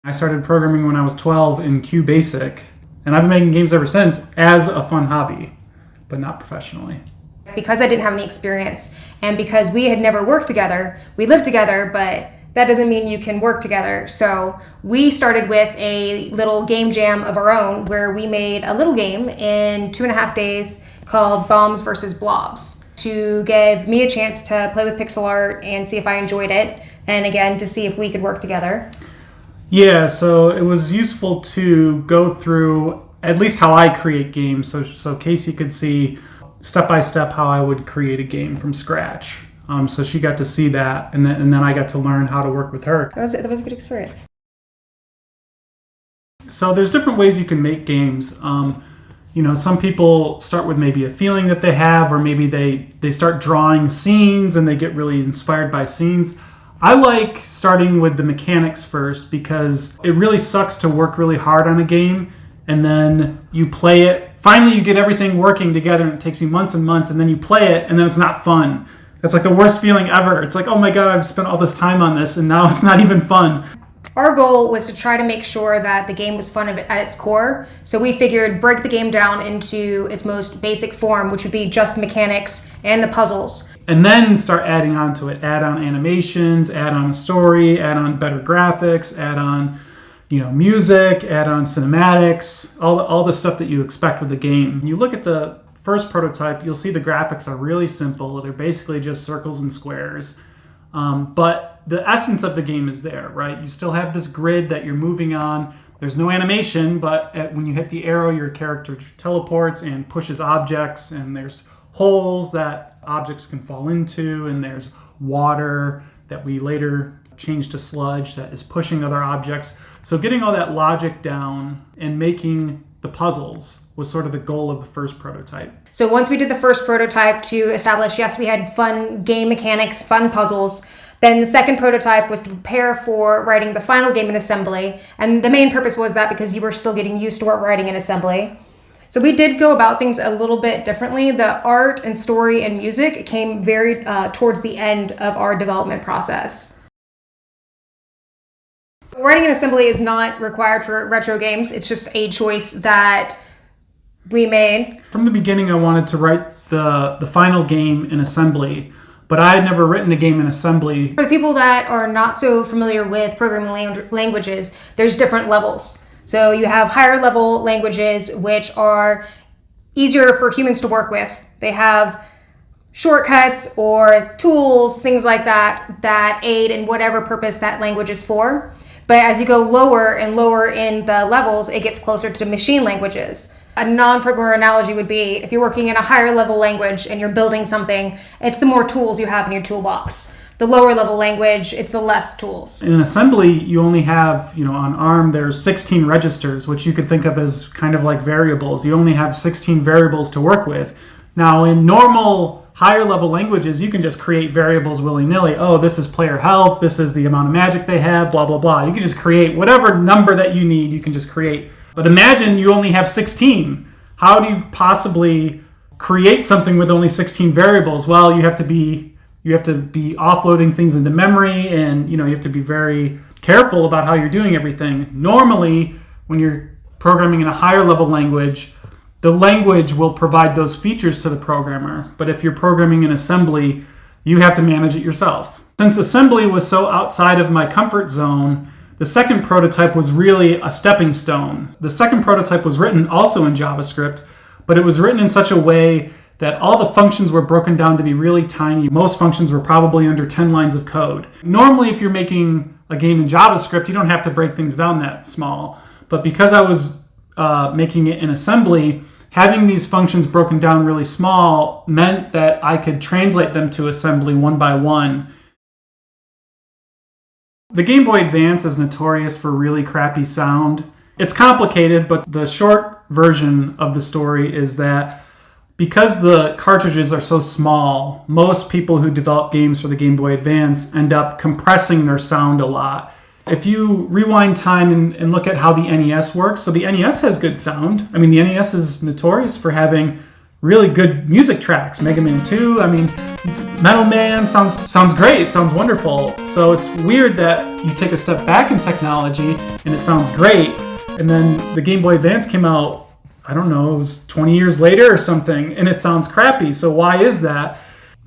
I started programming when I was 12 in QBasic, and I've been making games ever since as a fun hobby, but not professionally. Because I didn't have any experience, and because we had never worked together, we lived together, but that doesn't mean you can work together. So we started with a little game jam of our own where we made a little game in 2.5 days called Bombs versus Blobs to give me a chance to play with pixel art and see if I enjoyed it, and again, to see if we could work together. Yeah, so it was useful to go through at least how I create games, so Casey could see step by step how I would create a game from scratch. So she got to see that, and then I got to learn how to work with her. That was a good experience. So there's different ways you can make games. Some people start with maybe a feeling that they have, or maybe they start drawing scenes and they get really inspired by scenes. I like starting with the mechanics first because it really sucks to work really hard on a game and then you play it. Finally, you get everything working together and it takes you months and months, and then you play it and then it's not fun. That's like the worst feeling ever. It's like, oh my God, I've spent all this time on this and now it's not even fun. Our goal was to try to make sure that the game was fun at its core. So we figured break the game down into its most basic form, which would be just the mechanics and the puzzles. And then start adding on to it. Add on animations, add on a story, add on better graphics, add on music, add on cinematics, all the stuff that you expect with the game. When you look at the first prototype, you'll see the graphics are really simple. They're basically just circles and squares. But the essence of the game is there, right? You still have this grid that you're moving on. There's no animation, but when you hit the arrow, your character teleports and pushes objects, and there's holes that objects can fall into, and there's water that we later change to sludge that is pushing other objects. So getting all that logic down and making the puzzles was sort of the goal of the first prototype. So once we did the first prototype to establish, yes, we had fun game mechanics, fun puzzles, then the second prototype was to prepare for writing the final game in assembly. And the main purpose was that because you were still getting used to writing in assembly. So we did go about things a little bit differently. The art and story and music came very towards the end of our development process. Writing in assembly is not required for retro games. It's just a choice that we made. From the beginning, I wanted to write the final game in assembly, but I had never written a game in assembly. For the people that are not so familiar with programming languages, there's different levels. So you have higher level languages, which are easier for humans to work with. They have shortcuts or tools, things like that aid in whatever purpose that language is for. But as you go lower and lower in the levels, it gets closer to machine languages. A non-programmer analogy would be if you're working in a higher level language and you're building something, it's the more tools you have in your toolbox. The lower level language, it's the less tools. In assembly, you only have, on ARM, there's 16 registers, which you could think of as kind of like variables. You only have 16 variables to work with. Now, in normal higher level languages, you can just create variables willy-nilly. Oh, this is player health, this is the amount of magic they have, blah, blah, blah. You can just create whatever number that you need, you can just create. But imagine you only have 16. How do you possibly create something with only 16 variables? Well, you have to be offloading things into memory, and you have to be very careful about how you're doing everything. Normally, when you're programming in a higher level language, the language will provide those features to the programmer. But if you're programming in assembly, you have to manage it yourself. Since assembly was so outside of my comfort zone, the second prototype was really a stepping stone. The second prototype was written also in JavaScript, but it was written in such a way that all the functions were broken down to be really tiny. Most functions were probably under 10 lines of code. Normally, if you're making a game in JavaScript, you don't have to break things down that small. But because I was making it in assembly, having these functions broken down really small meant that I could translate them to assembly one by one. The Game Boy Advance is notorious for really crappy sound. It's complicated, but the short version of the story is that because the cartridges are so small, most people who develop games for the Game Boy Advance end up compressing their sound a lot. If you rewind time and look at how the NES works, so the NES has good sound. I mean, the NES is notorious for having really good music tracks. Mega Man 2, I mean, Metal Man sounds great. It sounds wonderful. So it's weird that you take a step back in technology and it sounds great, and then the Game Boy Advance came out, I don't know, it was 20 years later or something, and it sounds crappy. So why is that?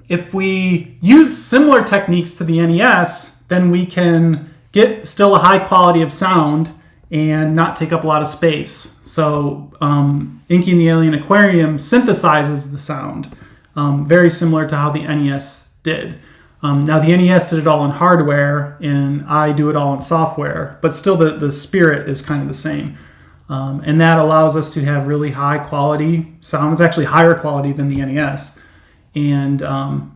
If we use similar techniques to the NES, then we can get still a high quality of sound and not take up a lot of space. So Inky and the Alien Aquarium synthesizes the sound, very similar to how the NES did. Now the NES did it all in hardware, and I do it all in software, but still the spirit is kind of the same. And that allows us to have really high quality sound. It's actually higher quality than the NES, and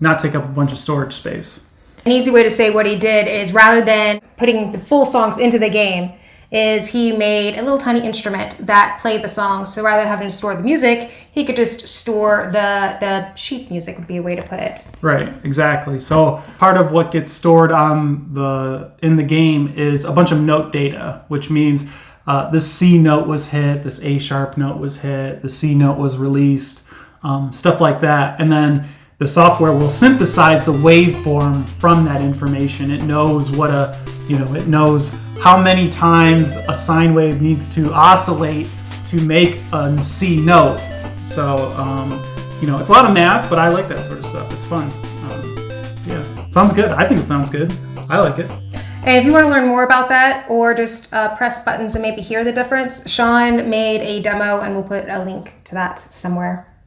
not take up a bunch of storage space. An easy way to say what he did is, rather than putting the full songs into the game, is he made a little tiny instrument that played the songs. So rather than having to store the music, he could just store the sheet music, would be a way to put it. Right, exactly. So part of what gets stored in the game is a bunch of note data, which means this C note was hit, this A sharp note was hit, the C note was released, stuff like that. And then the software will synthesize the waveform from that information. It knows it knows how many times a sine wave needs to oscillate to make a C note. So, it's a lot of math, but I like that sort of stuff. It's fun. Yeah, sounds good. I think it sounds good. I like it. And if you want to learn more about that, or just press buttons and maybe hear the difference, Sean made a demo, and we'll put a link to that somewhere.